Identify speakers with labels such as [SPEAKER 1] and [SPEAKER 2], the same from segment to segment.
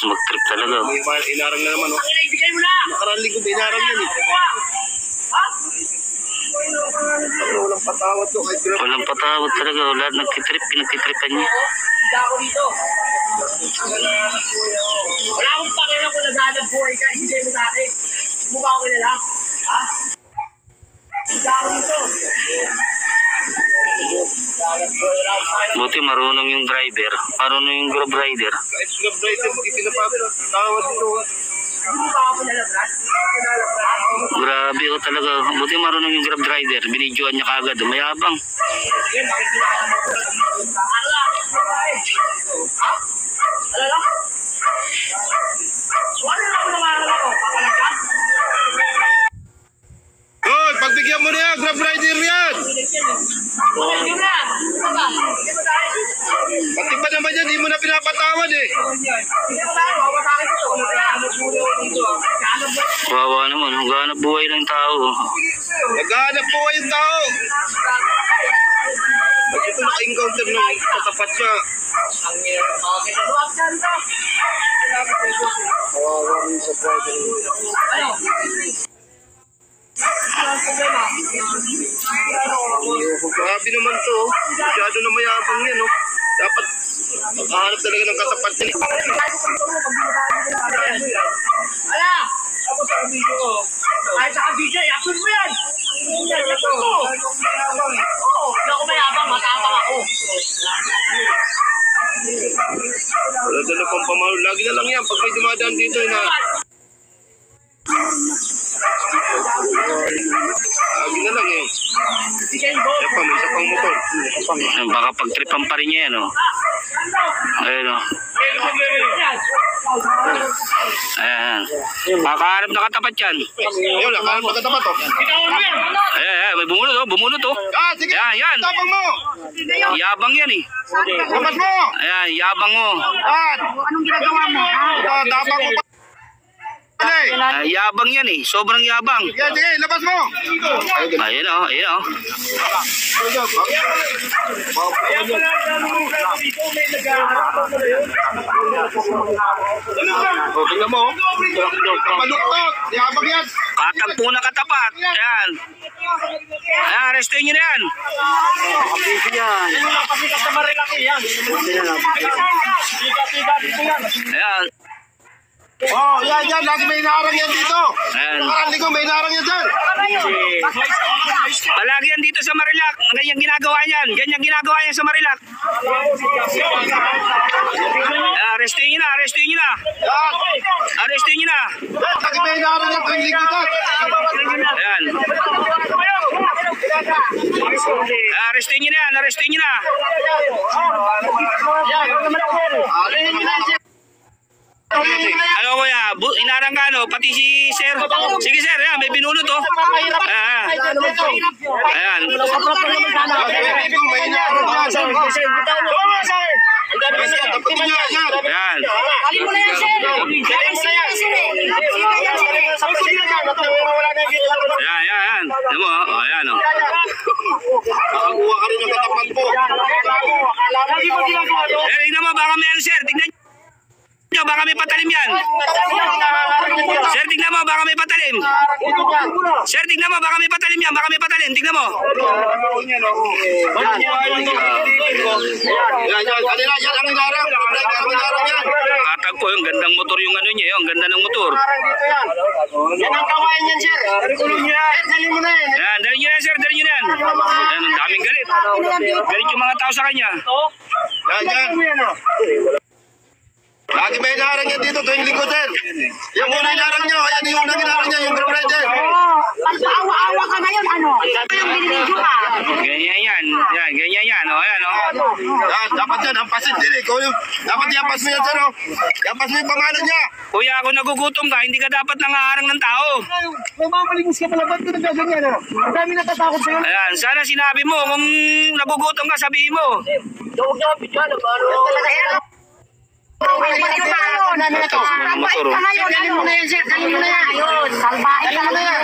[SPEAKER 1] mag-trip talaga.
[SPEAKER 2] Inarang na naman, oh. Nakaraan linggo, inarang yan, eh. Walang patawad to.
[SPEAKER 1] Walang patawad talaga. Lahat nagtitrip, pinagtitripan niya.
[SPEAKER 3] Ako dito. Wala akong pakialam kung naghanap buhay ka, ibigay mo sa akin. Mukha ko nila. Ha? Ako dito.
[SPEAKER 1] Buti marunong yung driver. Marunong yung grab rider.
[SPEAKER 2] Kahit grab rider, hindi pinapatawad dito.
[SPEAKER 3] Mukha ko nalabras.
[SPEAKER 1] Grabe o talaga. Buti marunong yung grab driver. Binidyoan niya kagad. Mayabang.
[SPEAKER 2] Hoy, pagbigyan mo na yan, grab rider yan. Pati pa naman yan, hindi mo na pinapatawad eh.
[SPEAKER 1] Wawa naman. Maghanap buhay ng tao.
[SPEAKER 2] Naghahanap po yung tao. Pag ito naka-encounter nung katapat niya. Kawawa rin sa driver. Grabe naman to. Masyado na mayabang yan, oh. Dapat makahanap talaga ng katapat niya.
[SPEAKER 3] Ala! Ako sa video ko. Kahit sa video, i-upload mo yan! I-upload mo! Oo, hindi ako mayabang, matapang ako.
[SPEAKER 2] Wala dala pang pamahal. Lagi na lang yan. Pag may dumadaan dito, lagi na lang eh. Yan pa, may isa pang motor.
[SPEAKER 1] Baka pagtripan pa rin niya yan. Ayun o. Ayan. Makaharap na katapat yan.
[SPEAKER 2] Ayun, nakaharap na katapat oh.
[SPEAKER 1] Ayan, may bumunot o. Bumunot o.
[SPEAKER 2] Ah, sige.
[SPEAKER 1] Yan.
[SPEAKER 2] Tapang mo.
[SPEAKER 1] Yabang yan eh.
[SPEAKER 2] Labas mo.
[SPEAKER 1] Ayan, yabang o.
[SPEAKER 3] Anong ginagawa mo?
[SPEAKER 2] Tapang mo pa.
[SPEAKER 1] Yabang yan eh. Sobrang yabang.
[SPEAKER 2] Yan, sige, labas mo.
[SPEAKER 1] Ayun o. Ayun o.
[SPEAKER 2] Oh, tingnan mo. Maluktot. Yabang yan.
[SPEAKER 1] Katagpo na katapat. Ayan. Ayan, arrestin nyo na yan. Ayan.
[SPEAKER 2] Oh, yan. Lagi may inaarang yan dito.
[SPEAKER 1] Ayan.
[SPEAKER 2] Nakaraan ko, may inaarang yan dyan.
[SPEAKER 1] Palagi yan dito sa Marilac. Ganyan ginagawa niyan. Ganyan ginagawa niyan sa Marilac. Arrestin nyo na. Arrestin nyo na.
[SPEAKER 2] Yan.
[SPEAKER 1] Arrestin nyo na.
[SPEAKER 2] Lagi may inaarang yan tuwing linggo dyan.
[SPEAKER 1] Ayan. Arrestin nyo na yan. Arrestin nyo na. Ano kuya, inarang ka no, pati si sir. Sige sir, yan, may binulot oh. Ayan.
[SPEAKER 2] May inaarang yan.
[SPEAKER 1] Ayan.
[SPEAKER 3] Alin mo na yan, sir! Alin mo na yan, sir!
[SPEAKER 1] Ayan. Ayan mo, oh, ayan oh.
[SPEAKER 2] Nakakuha ka rin ng katapat po.
[SPEAKER 1] Tignan mo, baka may ano sir, tignan nyo, baka may patalim yan. Sir, tignan mo, baka may patalim. Sir, tignan mo, baka may patalim yan, baka may patalim, tignan mo.
[SPEAKER 2] Yan ang inarang.
[SPEAKER 1] Katagpo, yung gandang motor yung ano niya, yung ganda ng motor.
[SPEAKER 3] Yan ang kawain yan, sir! Dali mo na yan!
[SPEAKER 1] Ayan, dali nyo na yan sir, dali nyo na yan. Ayan, ang daming galit. Galit yung mga tao sa kanya.
[SPEAKER 2] Yan. Lagi may inarang yan dito tuwing linggo din. Yung unang inarang nyo, yan yung unang inarang niya, yung grab rider.
[SPEAKER 3] Pagpaawa-awa ka ngayon, ano? Ito yung binibidyo ka.
[SPEAKER 1] Ganyan yan. Yan, ganyan yan. O, ayan o.
[SPEAKER 2] Yan, dapat yan, hampasin din eh. Dapat iampas mo yan, sir. Iampas mo yung pangalan niya.
[SPEAKER 1] Kuya, kung nagugutom ka, hindi ka dapat nangaharang ng tao.
[SPEAKER 3] Mamamaligos ka pala, ba't ka nagaganyan, ano? Ang dami natatakot sa'yo.
[SPEAKER 1] Ayan, sana sinabi mo, kung nagugutom ka, sabihin mo.
[SPEAKER 3] Huwag niya kapit ka, ano? Talaga yan,
[SPEAKER 1] Motor.
[SPEAKER 3] Dalhin mo na yan, sir. Dalhin mo na yan. Salbahe ka na yan.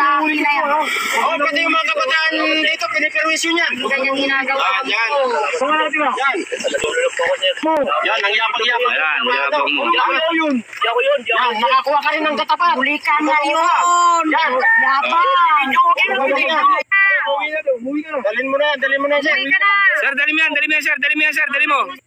[SPEAKER 2] Oh, pati yung mga kabataan dito, piniperwisyo niyan.
[SPEAKER 3] Ganyang ginagawa.
[SPEAKER 2] Yan. Yan. Yan, ang yapang-yapang.
[SPEAKER 1] Ayan, yabang mo.
[SPEAKER 2] Yan, makakuha ka rin ng katapat.
[SPEAKER 3] Huli ka na yun.
[SPEAKER 2] Yan.
[SPEAKER 3] Yabang.
[SPEAKER 2] Dalhin mo na yan, sir.
[SPEAKER 3] Huli ka na.
[SPEAKER 1] Sir, dali mo yan, sir. Dali mo.